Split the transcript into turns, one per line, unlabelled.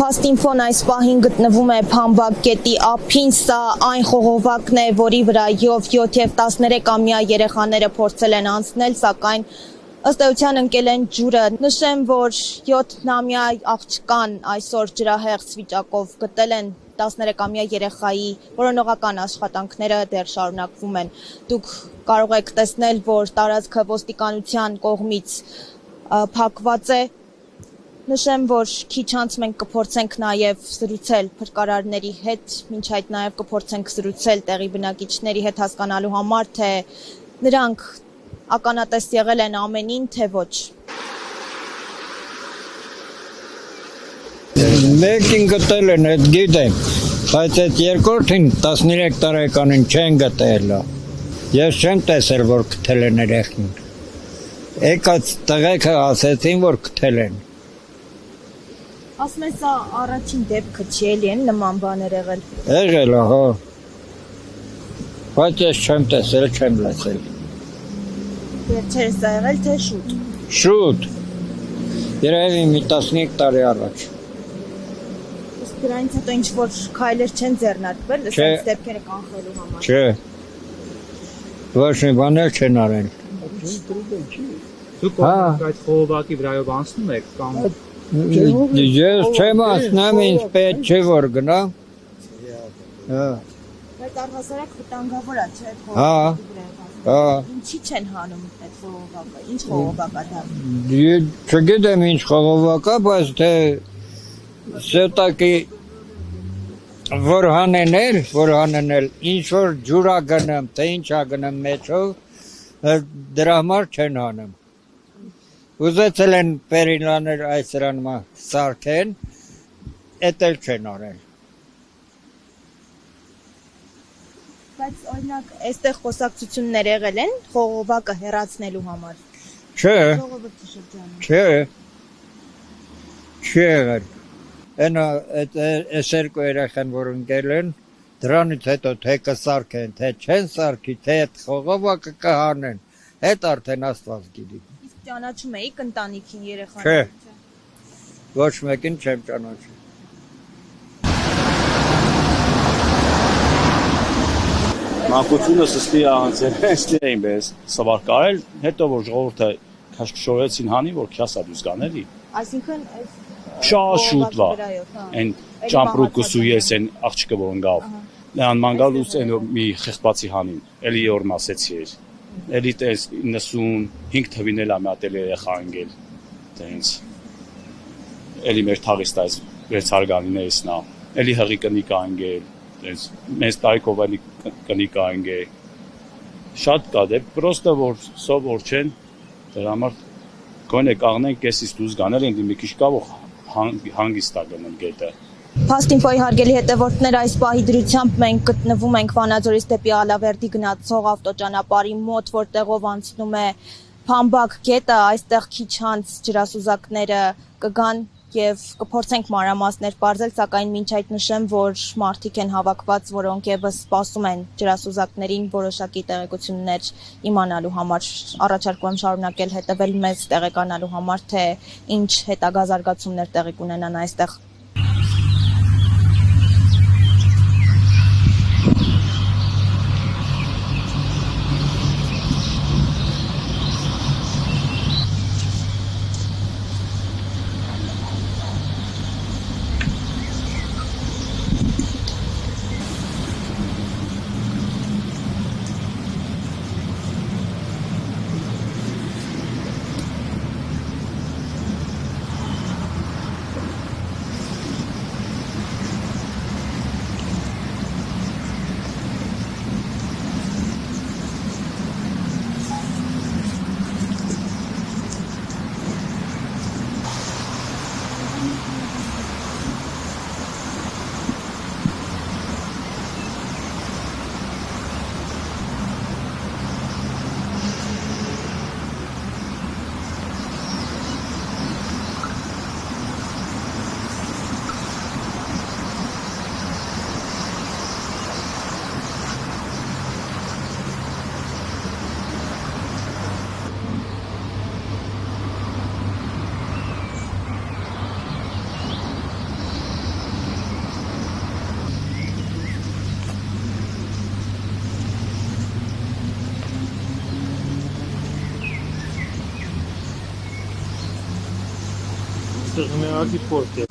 Փաստինֆոն այս պահին գտնվում է Փամբակ գետի ափին, սա այն խողովակն է, որի վրայով 7 և 13-ամյա երեխաները փորձել են անցնել, սակայն ըստ էության ընկել են ջուրը։ Նշեմ, որ 7-ամյա աղջկան այսօր ջրահեղձ վիճակով գտել են, 13-ամյա երեխայի որոնողական աշխատանքները դեռ շարունակվում են։ Դուք կարող եք տեսնել, որ տարածքը ոստիկանության կողմից փակված է։ Նշեմ, որ քիչ անց մենք կփորձենք նաև զրուցել փրկարարների հետ, մինչ այդ նաև կփորձենք զրուցել տեղի բնակիչների հետ հասկանալու համար, թե նրանք ականատես եղել են ամենին, թե ոչ։
Մեկին գտել են, այդ գիտեմ, բայց այդ երկրորդին 13 տարեկանին չեն գտել։ Ես չեմ տեսել, որ գտել են երեխին։ Եկած տղեկը ասեցին, որ գտել են։
Ասում են, սա առաջին դեպքը չի էլի են նման բաներ եղել։
Եղել, ահա։ Բայց ես չեմ տեսել, չեմ լսել։
Վերջերս է եղել, թե շուտ։
Շուտ։ Երևի մի 15 տարի առաջ։
Իսկ դրանից հետո ինչ-որ քայլեր չեն ձեռնարկվել, ասած դեպքերը կանխելու համար։
Չէ։ Ոչ մի բաներ չեն արել։
Դուք այդ խողովակի վրայով անցնում եք կամ
Ես չեմ ասնամ, ինձ պետք չէ որ գնամ։
Բայց առհասարակ վտանգավոր է, չէ՞,
Հա։ Հա։
Ինչի չեն հանում այդ խողովակը, ինչ խողովակ է դա։
Չգիտեմ ինչ խողովակ է, բայց թե սետակի որ հանենել, ինչ որ ջուրա գնամ, թե ինչա գնամ մեջով, դրա համար չեն հանում։ Ուզեցել են պերիլաներ այս սրանմա սարքեն, էդ էլ չեն արել։
Բայց օրինակ այստեղ խոսակցություններ եղել են խողովակը հեռացնելու համար։
Չէ,
Ժողովրդի շրջանում։
չի եղել։ Այս երկու երեխան, որ ընկել են, դրանից հետո թե կսարքեն, թե չեն սարքի, թե այդ խողովակը կհանեն, այդ արդեն Աստված գիտի։
Ճանաչում էիք ընտանիքին երեխաներին։
Չէ։ Ոչ մեկին չեմ ճանաչում։
Մանկությունը սստի անցել էին բես սվար կարել, հետո որ ժողովուրդը քաշքշորեցին հանի, որ քյասա դուս գաների։
Այսինքն
Շատ շուտ վա, այն ճամպրուկուսու ես են աղջիկը որ ընկավ։ Նրան մանգալուց են մի խեղբացի հանին, էլի օրն ասեցի էր։ Էլի տես 95 թվին էլ ամի ատել երեխա ընկել, տենց, էլի մեր թաղիստ այս վերցարգանիներս նա, էլի հղի կնիկա ընկել, տենց, մեզ տարիքով էլի կնիկա ընկել, շատ կա դեպ, պրոստը որ սովոր չեն, դրա համար գոյն է կաղնեն կեսից դուզ գանել են դիմի քիչ կավող հանգիստ է գնում գետը։
Փաստինֆոյի հարգելի հետևորդներ, այս պահի դրությամբ մենք գտնվում ենք Վանաձորից դեպի Ալավերդի գնացող ավտոճանապարհի մոտ, որտեղով անցնում է Փամբակ գետը, այստեղ քիչ անց ջրասուզակները կգան եւ կփորձենք մանրամասներ պարզել, սակայն մինչ այդ նշեմ, որ մարդիկ են հավաքված, որոնք եւս սպասում են ջրասուզակներին որոշակի տեղեկություններ իմանալու համար։ Առաջարկում եմ շարունակել հետևել մեզ տեղեկանալու համար, թե ինչ հետագա զարգացումներ տեղի կունենան այստեղ։
Այստեղ հնարակի փորձ է։